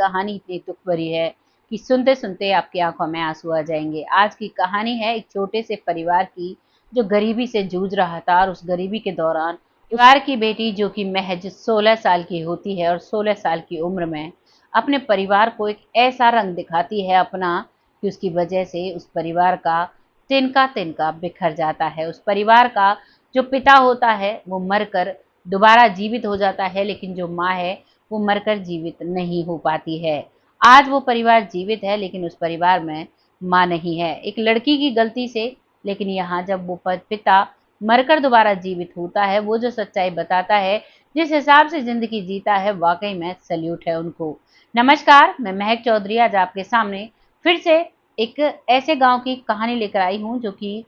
कहानी इतनी दुख भरी है कि सुनते सुनते आपकी आंखों में आंसू आ जाएंगे। आज की कहानी है एक छोटे से परिवार की जो गरीबी से जूझ रहा था, और उस गरीबी के दौरान परिवार की बेटी जो कि महज 16 साल की होती है और 16 साल की उम्र में अपने परिवार को एक ऐसा रंग दिखाती है अपना, कि उसकी वजह से उस परिवार का तिनका तिनका बिखर जाता है। उस परिवार का जो पिता होता है वो मरकर दोबारा जीवित हो जाता है, लेकिन जो माँ है वो मरकर जीवित नहीं हो पाती है। आज वो परिवार जीवित है लेकिन उस परिवार में माँ नहीं है, एक लड़की की गलती से। लेकिन यहाँ जब वो पिता मरकर दोबारा जीवित होता है, वो जो सच्चाई बताता है, जिस हिसाब से जिंदगी जीता है, वाकई में सल्यूट है उनको। नमस्कार, मैं महक चौधरी आज आपके सामने फिर से एक ऐसे गांव की कहानी लेकर आई हूँ जो कि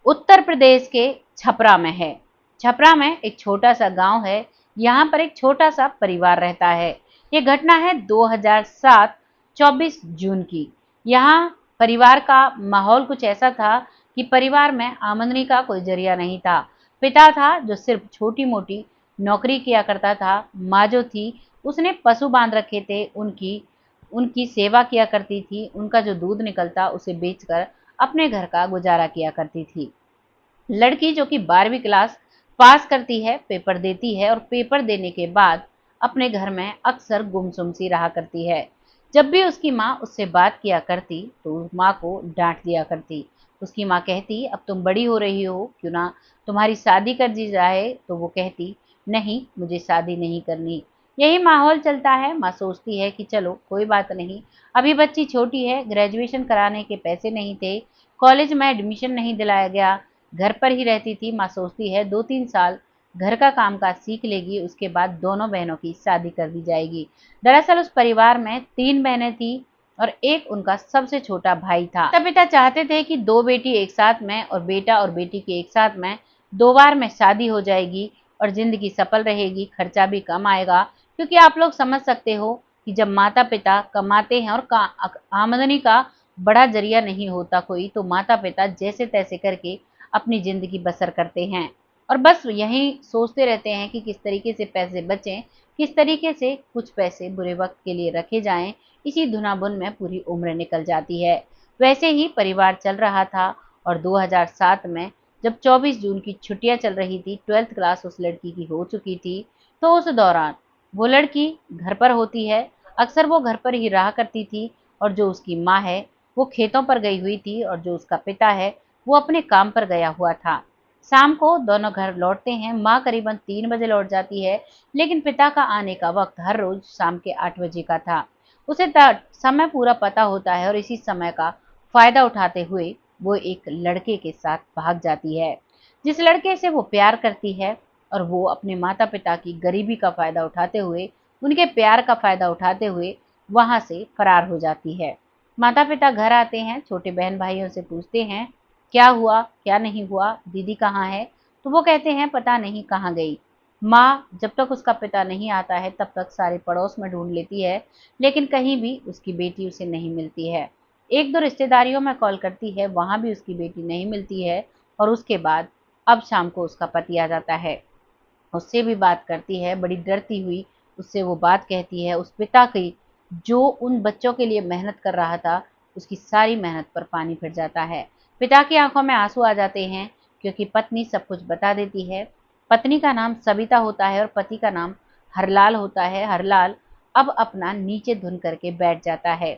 उत्तर प्रदेश के छपरा में है। छपरा में एक छोटा सा गांव है। यहाँ पर एक छोटा सा परिवार रहता है। ये घटना है 2007 24 जून की। यहाँ परिवार का माहौल कुछ ऐसा था कि परिवार में आमदनी का कोई जरिया नहीं था। पिता था जो सिर्फ छोटी मोटी नौकरी किया करता था। माँ जो थी उसने पशु बांध रखे थे, उनकी उनकी सेवा किया करती थी। उनका जो दूध निकलता उसे बेचकर अपने घर का गुजारा किया करती थी। लड़की जो कि 12वीं क्लास पास करती है, पेपर देती है, और पेपर देने के बाद अपने घर में अक्सर गुमसुम सी रहा करती है। जब भी उसकी माँ उससे बात किया करती तो माँ को डांट दिया करती। उसकी माँ कहती, अब तुम बड़ी हो रही हो, क्यों ना तुम्हारी शादी कर दी जाए। तो वो कहती, नहीं, मुझे शादी नहीं करनी। यही माहौल चलता है। माँ सोचती है कि चलो कोई बात नहीं, अभी बच्ची छोटी है, ग्रेजुएशन कराने के पैसे नहीं थे, कॉलेज में एडमिशन नहीं दिलाया गया, घर पर ही रहती थी। माँ सोचती है 2-3 साल घर का कामकाज सीख लेगी, उसके बाद दोनों बहनों की शादी कर दी जाएगी। दरअसल उस परिवार में 3 बहनें थी और एक उनका सबसे छोटा भाई था। माता पिता चाहते थे कि 2 बेटी एक साथ में और बेटा और बेटी की एक साथ में 2 बार में शादी हो जाएगी और जिंदगी सफल रहेगी, खर्चा भी कम आएगा। क्योंकि आप लोग समझ सकते हो कि जब माता पिता कमाते हैं और आमदनी का बड़ा जरिया नहीं होता कोई, तो माता पिता जैसे तैसे करके अपनी ज़िंदगी बसर करते हैं और बस यही सोचते रहते हैं कि किस तरीके से पैसे बचें, किस तरीके से कुछ पैसे बुरे वक्त के लिए रखे जाएं। इसी धुनाधुन में पूरी उम्र निकल जाती है। वैसे ही परिवार चल रहा था और 2007 में जब 24 जून की छुट्टियां चल रही थी, 12th क्लास उस लड़की की हो चुकी थी, तो उस दौरान वो लड़की घर पर होती है। अक्सर वो घर पर ही रहा करती थी और जो उसकी माँ है वो खेतों पर गई हुई थी और जो उसका पिता है वो अपने काम पर गया हुआ था। शाम को दोनों घर लौटते हैं। माँ करीबन 3 बजे लौट जाती है, लेकिन पिता का आने का वक्त हर रोज शाम के 8 बजे का था। उसे समय पूरा पता होता है और इसी समय का फायदा उठाते हुए वो एक लड़के के साथ भाग जाती है, जिस लड़के से वो प्यार करती है। और वो अपने माता पिता की गरीबी का फायदा उठाते हुए, उनके प्यार का फायदा उठाते हुए वहां से फरार हो जाती है। माता पिता घर आते हैं, छोटे बहन भाइयों से पूछते हैं क्या हुआ, क्या नहीं हुआ, दीदी कहाँ है। तो वो कहते हैं पता नहीं कहाँ गई। माँ जब तक उसका पिता नहीं आता है तब तक सारे पड़ोस में ढूंढ लेती है, लेकिन कहीं भी उसकी बेटी उसे नहीं मिलती है। 1-2 रिश्तेदारियों में कॉल करती है, वहां भी उसकी बेटी नहीं मिलती है। और उसके बाद अब शाम को उसका पति आ जाता है, उससे भी बात करती है, बड़ी डरती हुई उससे वो बात कहती है। उस पिता की जो उन बच्चों के लिए मेहनत कर रहा था, उसकी सारी मेहनत पर पानी फिर जाता है। पिता की आंखों में आंसू आ जाते हैं क्योंकि पत्नी सब कुछ बता देती है। पत्नी का नाम सविता होता है और पति का नाम हरलाल होता है। हरलाल अब अपना नीचे धुन करके बैठ जाता है।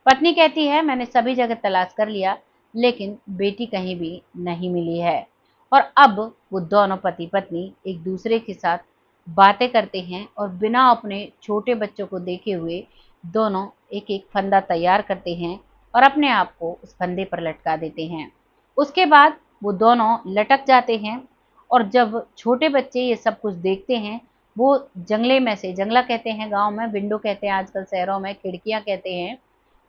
पत्नी कहती है मैंने सभी जगह तलाश कर लिया, लेकिन बेटी कहीं भी नहीं मिली है। और अब वो दोनों पति पत्नी एक दूसरे के साथ बातें करते हैं और बिना अपने छोटे बच्चों को देखे हुए दोनों एक एक फंदा तैयार करते हैं और अपने आप को उस फंदे पर लटका देते हैं। उसके बाद वो दोनों लटक जाते हैं और जब छोटे बच्चे ये सब कुछ देखते हैं, वो जंगले में से, जंगला कहते हैं गांव में, विंडो कहते हैं आजकल शहरों में, खिड़कियां कहते हैं,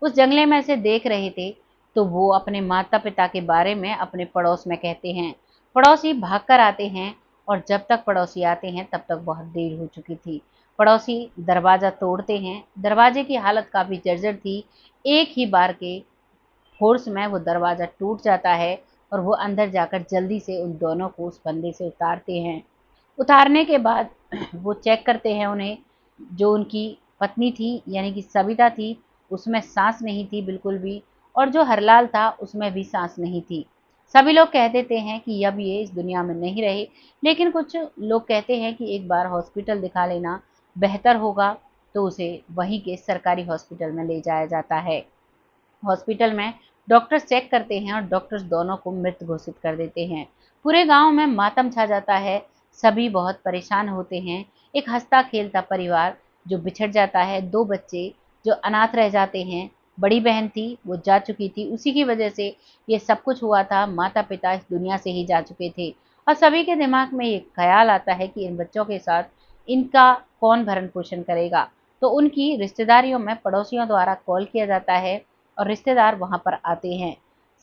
उस जंगले में से देख रहे थे। तो वो अपने माता पिता के बारे में अपने पड़ोस में कहते हैं। पड़ोसी भागकर आते हैं और जब तक पड़ोसी आते हैं तब तक बहुत देर हो चुकी थी। पड़ोसी दरवाज़ा तोड़ते हैं। दरवाजे की हालत काफ़ी जर्जर थी। एक ही बार के फोर्स में वो दरवाज़ा टूट जाता है और वो अंदर जाकर जल्दी से उन दोनों को उस फंदे से उतारते हैं। उतारने के बाद वो चेक करते हैं उन्हें, जो उनकी पत्नी थी यानी कि सविता थी, उसमें सांस नहीं थी बिल्कुल भी, और जो हरलाल था उसमें भी सांस नहीं थी। सभी लोग कह देते हैं कि अब ये इस दुनिया में नहीं रहे, लेकिन कुछ लोग कहते हैं कि एक बार हॉस्पिटल दिखा लेना बेहतर होगा, तो उसे वहीं के सरकारी हॉस्पिटल में ले जाया जाता है। हॉस्पिटल में डॉक्टर्स चेक करते हैं और डॉक्टर्स दोनों को मृत घोषित कर देते हैं। पूरे गांव में मातम छा जाता है, सभी बहुत परेशान होते हैं। एक हंसता खेलता परिवार जो बिछड़ जाता है, दो बच्चे जो अनाथ रह जाते हैं, बड़ी बहन थी वो जा चुकी थी, उसी की वजह से ये सब कुछ हुआ था, माता पिता इस दुनिया से ही जा चुके थे। और सभी के दिमाग में ये ख्याल आता है कि इन बच्चों के साथ इनका कौन भरण पोषण करेगा। तो उनकी रिश्तेदारियों में पड़ोसियों द्वारा कॉल किया जाता है और रिश्तेदार वहां पर आते हैं।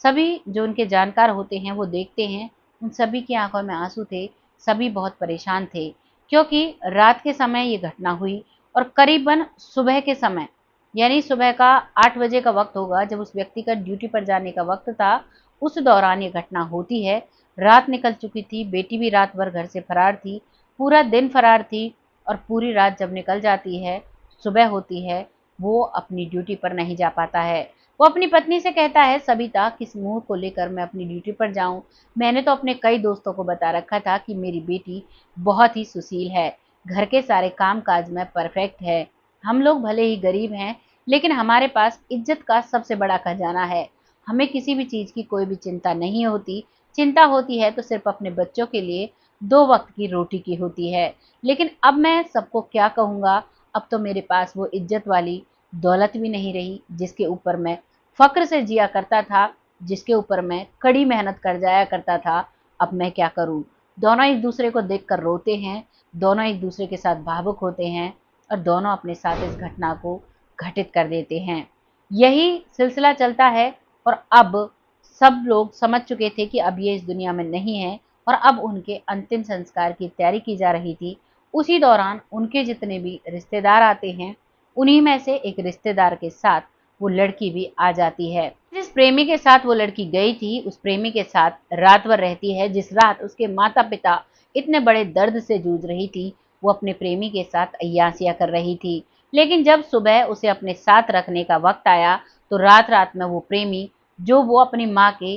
सभी जो उनके जानकार होते हैं वो देखते हैं, उन सभी की आंखों में आंसू थे, सभी बहुत परेशान थे, क्योंकि रात के समय ये घटना हुई और करीबन सुबह के समय, यानी सुबह का 8 बजे का वक्त होगा जब उस व्यक्ति का ड्यूटी पर जाने का वक्त था, उस दौरान ये घटना होती है। रात निकल चुकी थी, बेटी भी रात भर घर से फरार थी, पूरा दिन फरार थी, और पूरी रात जब निकल जाती है, सुबह होती है, वो अपनी ड्यूटी पर नहीं जा पाता है। वो अपनी पत्नी से कहता है, सविता किस मुंह को लेकर मैं अपनी ड्यूटी पर जाऊं, मैंने तो अपने कई दोस्तों को बता रखा था कि मेरी बेटी बहुत ही सुशील है, घर के सारे काम काज में परफेक्ट है, हम लोग भले ही गरीब हैं लेकिन हमारे पास इज्जत का सबसे बड़ा खजाना है, हमें किसी भी चीज की कोई भी चिंता नहीं होती, चिंता होती है तो सिर्फ अपने बच्चों के लिए, 2 वक्त की रोटी की होती है। लेकिन अब मैं सबको क्या कहूँगा, अब तो मेरे पास वो इज्जत वाली दौलत भी नहीं रही जिसके ऊपर मैं फ़क्र से जिया करता था, जिसके ऊपर मैं कड़ी मेहनत कर जाया करता था, अब मैं क्या करूँ? दोनों एक दूसरे को देखकर रोते हैं, दोनों एक दूसरे के साथ भावुक होते हैं और दोनों अपने साथ इस घटना को घटित कर देते हैं। यही सिलसिला चलता है और अब सब लोग समझ चुके थे कि अब ये इस दुनिया में नहीं है और अब उनके अंतिम संस्कार की तैयारी की जा रही थी। उसी दौरान उनके जितने भी रिश्तेदार आते हैं, उन्हीं में से एक रिश्तेदार के साथ वो लड़की भी आ जाती है। जिस प्रेमी के साथ वो लड़की गई थी, उस प्रेमी के साथ रात भर रहती है, जिस रात उसके माता पिता इतने बड़े दर्द से जूझ रही थी, वो अपने प्रेमी के साथ अय्यासियां कर रही थी। लेकिन जब सुबह उसे अपने साथ रखने का वक्त आया, तो रात रात में वो प्रेमी, जो वो अपनी माँ के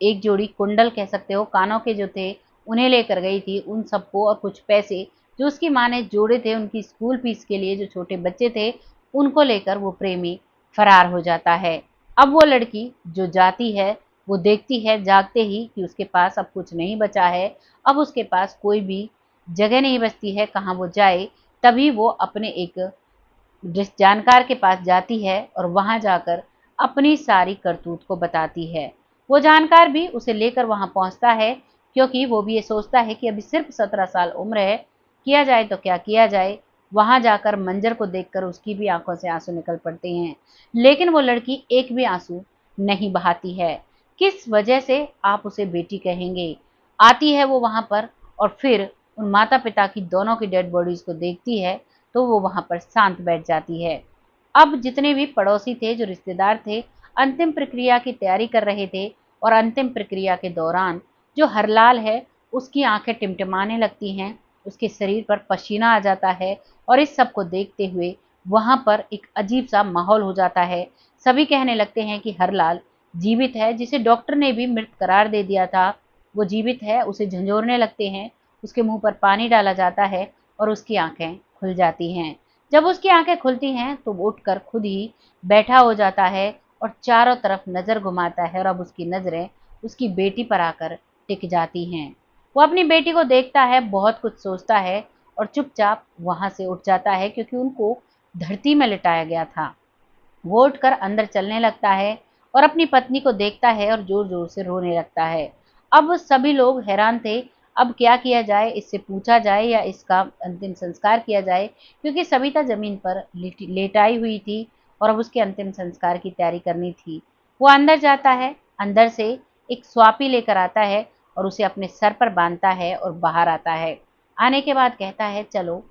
एक जोड़ी कुंडल कह सकते हो, कानों के जो थे, उन्हें लेकर गई थी, उन सबको और कुछ पैसे जो उसकी माँ ने जोड़े थे उनकी स्कूल फीस के लिए, जो छोटे बच्चे थे, उनको लेकर वो प्रेमी फरार हो जाता है। अब वो लड़की जो जाती है, वो देखती है जागते ही कि उसके पास अब कुछ नहीं बचा है, अब उसके पास कोई भी जगह नहीं बचती है कहाँ वो जाए। तभी वो अपने एक जिस जानकार के पास जाती है और वहां जाकर अपनी सारी करतूत को बताती है। वो जानकार भी उसे लेकर वहां पहुंचता है, क्योंकि वो भी ये सोचता है कि अभी सिर्फ 17 साल उम्र है, किया जाए तो क्या किया जाए। वहां जाकर मंजर को देखकर उसकी भी आंखों से आंसू निकल पड़ते हैं, लेकिन वो लड़की एक भी आंसू नहीं बहाती है। किस वजह से आप उसे बेटी कहेंगे? आती है वो वहां पर और फिर उन माता पिता की दोनों की डेड बॉडीज को देखती है, तो वो वहां पर शांत बैठ जाती है। अब जितने भी पड़ोसी थे, जो रिश्तेदार थे, अंतिम प्रक्रिया की तैयारी कर रहे थे और अंतिम प्रक्रिया के दौरान जो हरलाल है, उसकी आंखें टिमटिमाने लगती हैं, उसके शरीर पर पसीना आ जाता है और इस सब को देखते हुए वहां पर एक अजीब सा माहौल हो जाता है। सभी कहने लगते हैं कि हरलाल जीवित है, जिसे डॉक्टर ने भी मृत करार दे दिया था, वो जीवित है। उसे झंझोरने लगते हैं, उसके मुंह पर पानी डाला जाता है और उसकी आंखें खुल जाती हैं। जब उसकी आंखें खुलती हैं तो वो उठकर खुद ही बैठा हो जाता है और चारों तरफ नजर घुमाता है और अब उसकी नजरें उसकी बेटी पर आकर टिक जाती हैं। वो अपनी बेटी को देखता है, बहुत कुछ सोचता है और चुपचाप वहां से उठ जाता है, क्योंकि उनको धरती में लिटाया गया था। वो उठकर अंदर चलने लगता है और अपनी पत्नी को देखता है और जोर जोर से रोने लगता है। अब सभी लोग हैरान थे, अब क्या किया जाए, इससे पूछा जाए या इसका अंतिम संस्कार किया जाए, क्योंकि सविता जमीन पर लेटाई हुई थी और अब उसके अंतिम संस्कार की तैयारी करनी थी। वो अंदर जाता है, अंदर से एक स्वापी लेकर आता है और उसे अपने सर पर बांधता है और बाहर आता है। आने के बाद कहता है, चलो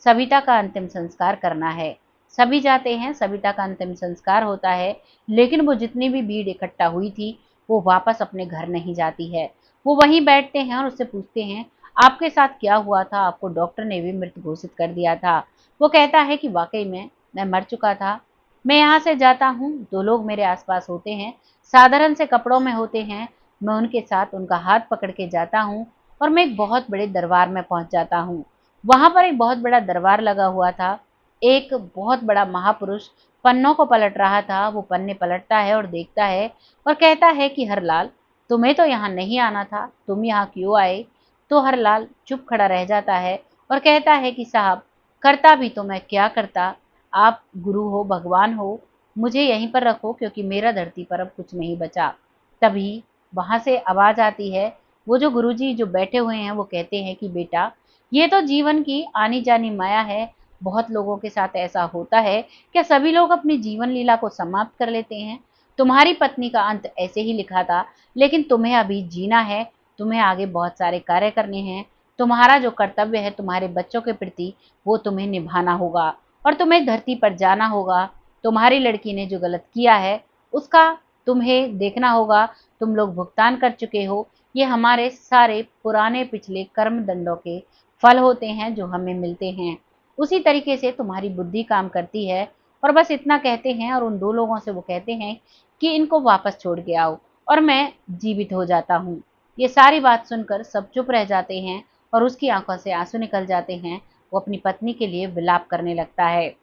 सविता का अंतिम संस्कार करना है। सभी जाते हैं, सविता का अंतिम संस्कार होता है, लेकिन वो जितनी भी भीड़ इकट्ठा हुई थी, वो वापस अपने घर नहीं जाती है। वो वहीं बैठते हैं और उससे पूछते हैं, आपके साथ क्या हुआ था, आपको डॉक्टर ने भी मृत घोषित कर दिया था। वो कहता है कि वाक़ई में मैं मर चुका था। मैं यहाँ से जाता हूँ, 2 लोग मेरे आस-पास होते हैं, साधारण से कपड़ों में होते हैं। मैं उनके साथ उनका हाथ पकड़ के जाता हूँ और मैं एक बहुत बड़े दरबार में पहुँच जाता हूँ। वहाँ पर एक बहुत बड़ा दरबार लगा हुआ था। एक बहुत बड़ा महापुरुष पन्नों को पलट रहा था। वो पन्ने पलटता है और देखता है और कहता है कि हरलाल, तुम्हें तो यहाँ नहीं आना था, तुम यहाँ क्यों आए? तो हरलाल चुप खड़ा रह जाता है और कहता है कि साहब, करता भी तो मैं क्या करता, आप गुरु हो, भगवान हो, मुझे यहीं पर रखो क्योंकि मेरा धरती पर अब कुछ नहीं बचा। तभी वहाँ से आवाज़ आती है, वो जो गुरुजी जो बैठे हुए हैं वो कहते हैं कि बेटा, ये तो जीवन की आनी-जानी माया है, बहुत लोगों के साथ ऐसा होता है। क्या सभी लोग अपनी जीवन लीला को समाप्त कर लेते हैं? तुम्हारी पत्नी का अंत ऐसे ही लिखा था, लेकिन तुम्हें अभी जीना है, तुम्हें आगे बहुत सारे कार्य करने हैं। तुम्हारा जो कर्तव्य है तुम्हारे बच्चों के प्रति, वो तुम्हें निभाना होगा और तुम्हें धरती पर जाना होगा। तुम्हारी लड़की ने जो गलत किया है, उसका तुम्हें देखना होगा। तुम लोग भुगतान कर चुके हो। ये हमारे सारे पुराने पिछले कर्म दंडों के फल होते हैं जो हमें मिलते हैं। उसी तरीके से तुम्हारी बुद्धि काम करती है। और बस इतना कहते हैं और उन 2 लोगों से वो कहते हैं कि इनको वापस छोड़ के आओ और मैं जीवित हो जाता हूँ। ये सारी बात सुनकर सब चुप रह जाते हैं और उसकी आंखों से आंसू निकल जाते हैं। वो अपनी पत्नी के लिए विलाप करने लगता है।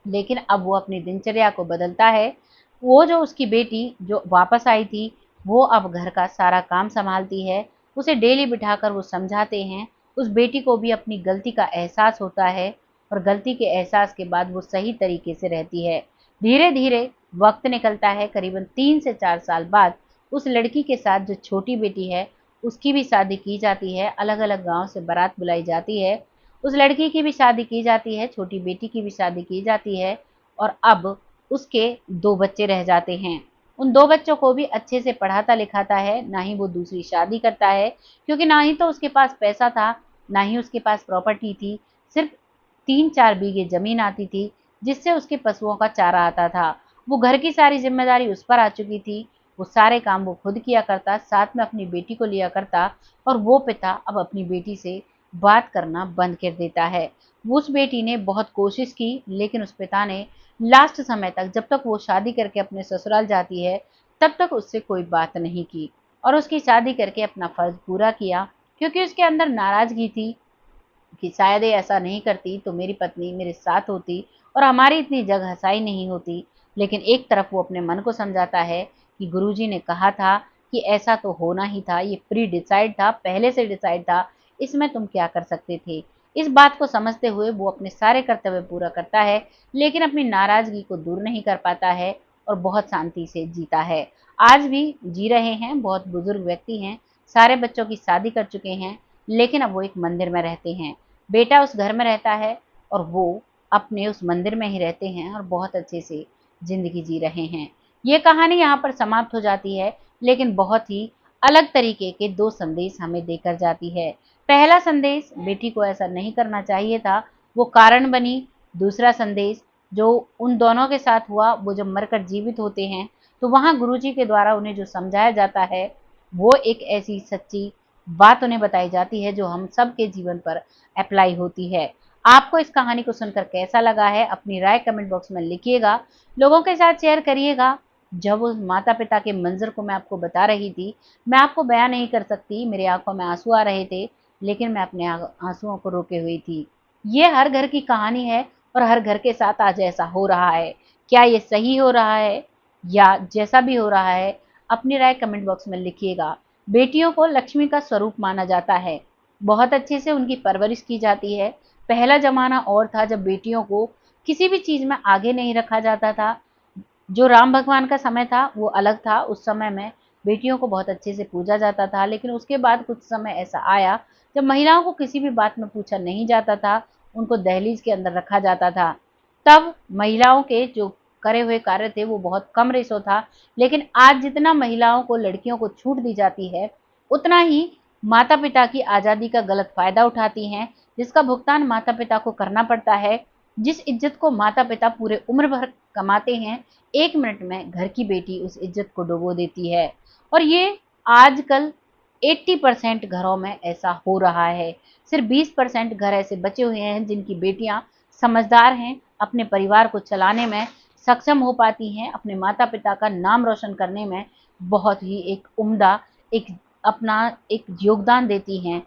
लेकिन अब वो अपनी दिनचर्या को बदलता है। वो जो उसकी बेटी जो वापस आई थी, वो अब घर का सारा काम सँभालती है। उसे डेली बिठाकर वो समझाते हैं। उस बेटी को भी अपनी गलती का एहसास होता है और गलती के एहसास के बाद वो सही तरीके से रहती है। धीरे-धीरे वक़्त निकलता है, करीबन 3 से 4 साल बाद उस लड़की के साथ जो छोटी बेटी है, उसकी भी शादी की जाती है। अलग-अलग गाँव से बारात बुलाई जाती है। उस लड़की की भी शादी की जाती है, छोटी बेटी की भी शादी की जाती है और अब उसके 2 बच्चे रह जाते हैं। उन 2 बच्चों को भी अच्छे से पढ़ाता-लिखाता है, ना ही वो दूसरी शादी करता है, क्योंकि ना ही तो उसके पास पैसा था, ना ही उसके पास प्रॉपर्टी थी। सिर्फ़ 3-4 बीघे ज़मीन आती थी, जिससे उसके पशुओं का चारा आता था। वो घर की सारी ज़िम्मेदारी उस पर आ चुकी थी। वो सारे काम वो खुद किया करता, साथ में अपनी बेटी को लिया करता और वो पिता अब अपनी बेटी से बात करना बंद कर देता है। उस बेटी ने बहुत कोशिश की, लेकिन उस पिता ने लास्ट समय तक, जब तक वो शादी करके अपने ससुराल जाती है, तब तक उससे कोई बात नहीं की और उसकी शादी करके अपना फ़र्ज़ पूरा किया, क्योंकि उसके अंदर नाराज़गी थी कि शायद ये ऐसा नहीं करती तो मेरी पत्नी मेरे साथ होती और हमारी इतनी जगहसाई नहीं होती। लेकिन एक तरफ वो अपने मन को समझाता है कि गुरुजी ने कहा था कि ऐसा तो होना ही था, ये प्री डिसाइड था, पहले से डिसाइड था, इसमें तुम क्या कर सकते थे। इस बात को समझते हुए वो अपने सारे कर्तव्य पूरा करता है, लेकिन अपनी नाराज़गी को दूर नहीं कर पाता है और बहुत शांति से जीता है। आज भी जी रहे हैं, बहुत बुजुर्ग व्यक्ति हैं, सारे बच्चों की शादी कर चुके हैं, लेकिन अब वो एक मंदिर में रहते हैं। बेटा उस घर में रहता है और वो अपने उस मंदिर में ही रहते हैं और बहुत अच्छे से ज़िंदगी जी रहे हैं। ये कहानी यहाँ पर समाप्त हो जाती है, लेकिन बहुत ही अलग तरीके के 2 संदेश हमें देकर जाती है। पहला संदेश, बेटी को ऐसा नहीं करना चाहिए था, वो कारण बनी। दूसरा संदेश, जो उन दोनों के साथ हुआ, वो जब मरकर जीवित होते हैं, तो वहाँ गुरुजी के द्वारा उन्हें जो समझाया जाता है, वो एक ऐसी सच्ची बात उन्हें बताई जाती है जो हम सबके जीवन पर अप्लाई होती है। आपको इस कहानी को सुनकर कैसा लगा है? अपनी राय कमेंट बॉक्स में लिखिएगा, लोगों के साथ शेयर करिएगा। जब उस माता-पिता के मंज़र को मैं आपको बता रही थी, मैं आपको बयाँ नहीं कर सकती, मेरी आँखों में आँसू आ रहे थे, लेकिन मैं अपने आँसुओं को रोके हुई थी। ये हर घर की कहानी है और हर घर के साथ आज ऐसा हो रहा है। क्या ये सही हो रहा है या जैसा भी हो रहा है, अपनी राय कमेंट बॉक्स में लिखिएगा। बेटियों को लक्ष्मी का स्वरूप माना जाता है, बहुत अच्छे से उनकी परवरिश की जाती है। पहला ज़माना और था जब बेटियों को किसी भी चीज़ में आगे नहीं रखा जाता था। जो राम भगवान का समय था वो अलग था, उस समय में बेटियों को बहुत अच्छे से पूजा जाता था। लेकिन उसके बाद कुछ समय ऐसा आया जब महिलाओं को किसी भी बात में पूछा नहीं जाता था, उनको दहलीज के अंदर रखा जाता था। तब महिलाओं के जो करे हुए कार्य थे वो बहुत कम रेशो था। लेकिन आज जितना महिलाओं को, लड़कियों को छूट दी जाती है, उतना ही माता-पिता की आज़ादी का गलत फ़ायदा उठाती हैं, जिसका भुगतान माता-पिता को करना पड़ता है। जिस इज़्ज़त को माता-पिता पूरे उम्र भर कमाते हैं, 1 मिनट में घर की बेटी उस इज़्ज़त को डुबो देती है। और ये आजकल 80% घरों में ऐसा हो रहा है। सिर्फ 20% घर ऐसे बचे हुए हैं जिनकी बेटियां समझदार हैं, अपने परिवार को चलाने में सक्षम हो पाती हैं, अपने माता-पिता का नाम रोशन करने में बहुत ही एक उम्दा एक अपना एक योगदान देती हैं।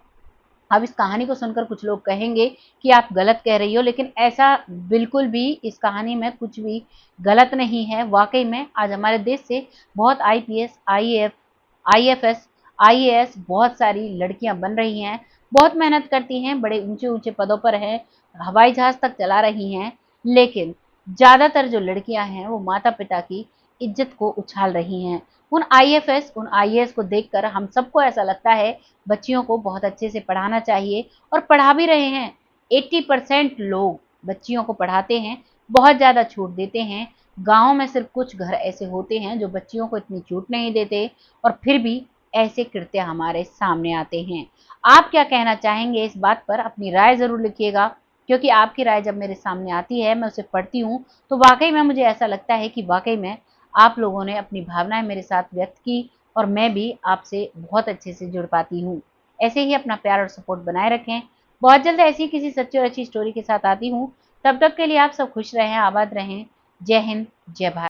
अब इस कहानी को सुनकर कुछ लोग कहेंगे कि आप गलत कह रही हो, लेकिन ऐसा बिल्कुल भी इस कहानी में कुछ भी गलत नहीं है। वाक़ई में आज हमारे देश से बहुत आईपीएस, आईएफएस, आईएएस बहुत सारी लड़कियां बन रही हैं, बहुत मेहनत करती हैं, बड़े ऊँचे-ऊँचे पदों पर हैं, हवाई जहाज़ तक चला रही हैं, लेकिन ज़्यादातर जो लड़कियां हैं वो माता-पिता की इज़्ज़त को उछाल रही हैं। उन आईएफएस, उन आईएएस को देखकर हम सबको ऐसा लगता है बच्चियों को बहुत अच्छे से पढ़ाना चाहिए और पढ़ा भी रहे हैं। 80% लोग बच्चियों को पढ़ाते हैं, बहुत ज़्यादा छूट देते हैं। गाँव में सिर्फ कुछ घर ऐसे होते हैं जो बच्चियों को इतनी छूट नहीं देते और फिर भी ऐसे कृत्य हमारे सामने आते हैं। आप क्या कहना चाहेंगे इस बात पर? अपनी राय ज़रूर लिखिएगा, क्योंकि आपकी राय जब मेरे सामने आती है, मैं उसे पढ़ती हूँ, तो वाक़ई में मुझे ऐसा लगता है कि वाक़ई में आप लोगों ने अपनी भावनाएँ मेरे साथ व्यक्त की और मैं भी आपसे बहुत अच्छे से जुड़ पाती हूँ। ऐसे ही अपना प्यार और सपोर्ट बनाए रखें। बहुत जल्द ऐसी किसी सच्ची और अच्छी स्टोरी के साथ आती हूँ। तब तक के लिए आप सब खुश रहें, आबाद रहें। जय हिंद, जय भारत।